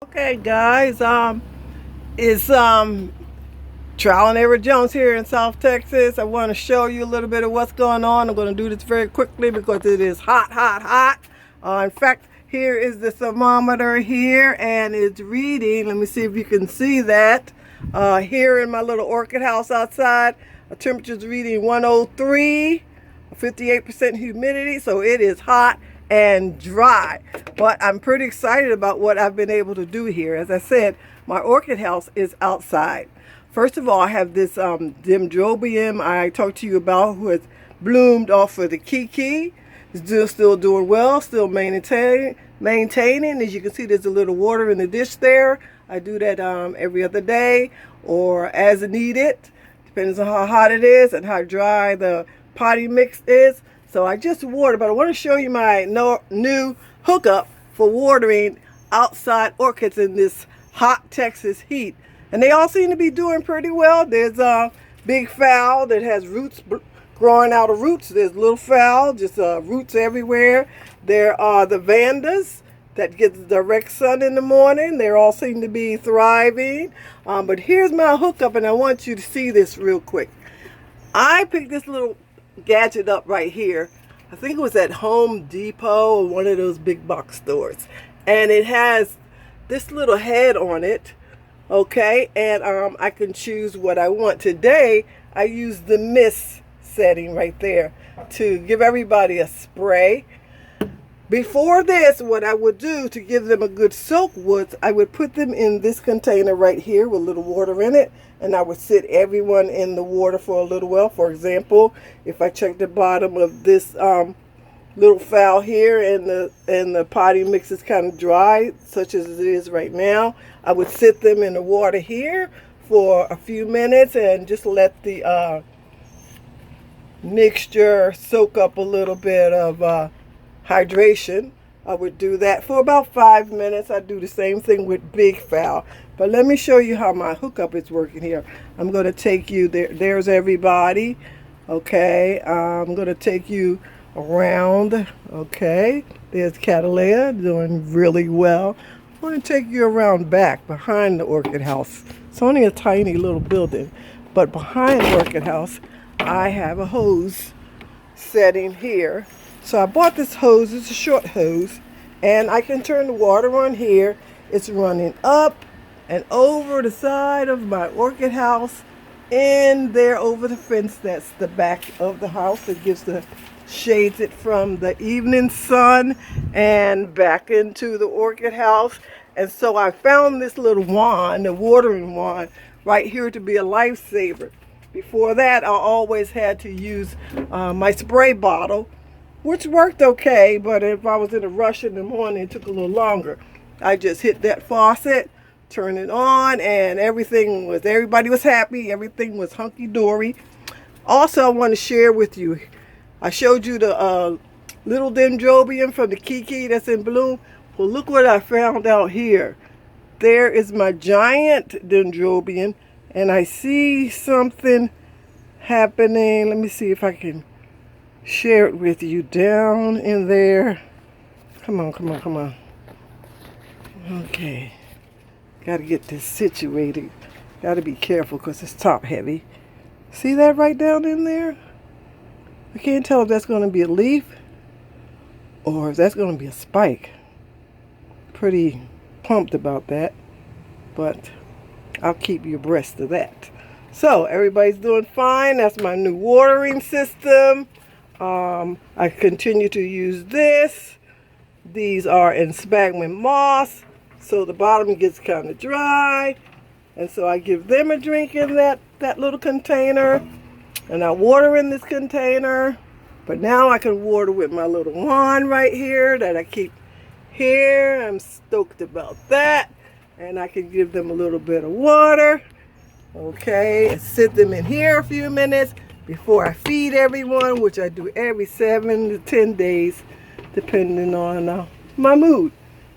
Okay, guys, it's Trial and Error Jones here in South Texas. I want to show you a little bit of what's going on. I'm going to do this very quickly because it is hot, hot, hot. In fact, here is the thermometer here, and it's reading. Let me see if you can see that. Here in my little orchid house outside, the temperature's reading 103, 58% humidity, so it is hot and dry. But I'm pretty excited about what I've been able to do here. As I said, my orchid house is outside. First of all, I have this dendrobium I talked to you about, who has bloomed off of the Kiki. It's still doing well, still maintaining. As you can see, there's a little water in the dish there. I do that every other day or as needed. Depends on how hot it is and how dry the potting mix is. So I just water, but I want to show you my new hookup for watering outside orchids in this hot Texas heat. And they all seem to be doing pretty well. There's a big fowl that has roots growing out of roots. There's little fowl, just roots everywhere. There are the vandas that get the direct sun in the morning. They all seem to be thriving. But here's my hookup, and I want you to see this real quick. I picked this little gadget up right here. I think it was at Home Depot or one of those big box stores. And it has this little head on it. Okay, and I can choose what I want. Today, I use the mist setting right there to give everybody a spray. Before this, what I would do to give them a good soak was I would put them in this container right here with a little water in it, and I would sit everyone in the water for a little while. For example, if I check the bottom of this little fowl here and the potting mix is kind of dry, such as it is right now, I would sit them in the water here for a few minutes and just let the mixture soak up a little bit of hydration. I would do that for about 5 minutes. I do the same thing with big fowl. But let me show you how my hookup is working here. I'm going to take you there. There's everybody. Okay, I'm going to take you around. Okay, there's Catalea doing really well. I'm going to take you around back behind the orchid house. It's only a tiny little building, but behind the orchid house I have a hose setting here. So I bought this hose. It's a short hose, and I can turn the water on here. It's running up and over the side of my orchid house and there over the fence. That's the back of the house. It gives the shades it from the evening sun and back into the orchid house. And so I found this little wand, the watering wand, right here to be a lifesaver. Before that, I always had to use my spray bottle, which worked okay, but if I was in a rush in the morning, it took a little longer. I just hit that faucet, turn it on, and everybody was happy. Everything was hunky-dory. Also, I want to share with you, I showed you the little dendrobium from the Kiki that's in bloom. Well, look what I found out here. There is my giant dendrobium, and I see something happening. Let me see if I can share it with you down in there. Come on, come on, come on. Okay. Got to get this situated. Got to be careful because it's top heavy. See that right down in there? I can't tell if that's going to be a leaf or if that's going to be a spike. Pretty pumped about that, but I'll keep you abreast of that. So everybody's doing fine. That's my new watering system. I continue to use this. These are in sphagnum moss, so the bottom gets kind of dry, and so I give them a drink in that little container, and I water in this container. But now I can water with my little wand right here that I keep here. I'm stoked about that, and I can give them a little bit of water. Okay, and sit them in here a few minutes before I feed everyone, which I do every 7 to 10 days, depending on my mood.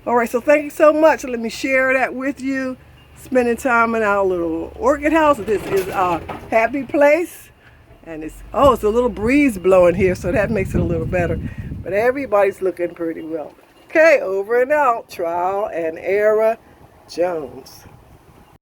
All right, so thank you so much. Let me share that with you. Spending time in our little orchid house. This is our happy place. And it's a little breeze blowing here, so that makes it a little better. But everybody's looking pretty well. Okay, over and out. Trial and error Jones.